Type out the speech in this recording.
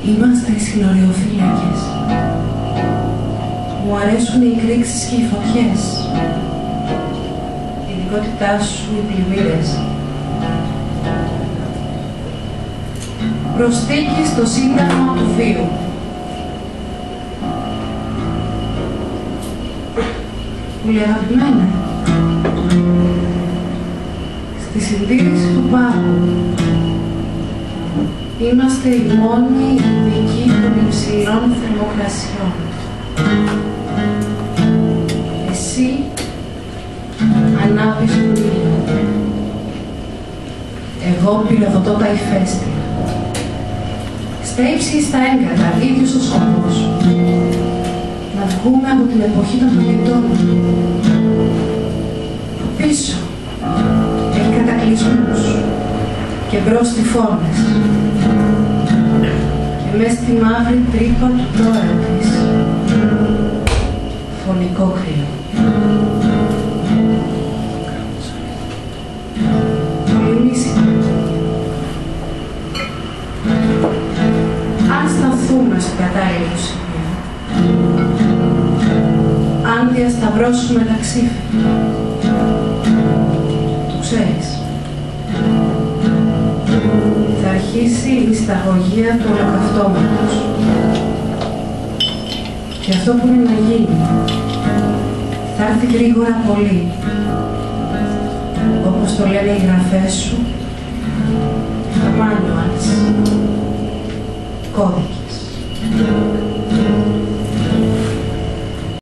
Είμαστε οι συνοριοφύλακες. Μου αρέσουν οι εκρήξεις και οι φωτιές. Η ειδικότητά σου οι πλημμύρες. Προσθήκη στο σύνταγμα του βίου. Πολύ αγαπημένα. Στη συντήρηση του πάγου. Είμαστε οι μόνοι ειδικοί των υψηλών θερμοκρασιών. Εσύ ανάβεις τον ήλιο. Εγώ πυροδοτώ τα ηφαίστεια. Στα ύψη ή στα έγκατα, ίδιος ο σκοπός. Να βγούμε από την εποχή των πολιτών. Πίσω έχει κατακλυσμούς και μπρος τυφώνες. Και μες στη μαύρη τρύπα του τώρα της, φωνικό κρύο. Πολεμήσιμα. Αν σταθούμε στο κατάλληλο σημείο, αν διασταυρώσουμε τα ξύφη, το ξέρεις, θα αρχίσει η μυσταγωγία του ολοκαυτώματος. Και αυτό που είναι να γίνει, θα έρθει γρήγορα πολύ. Όπως το λένε οι γραφές σου, τα manuals.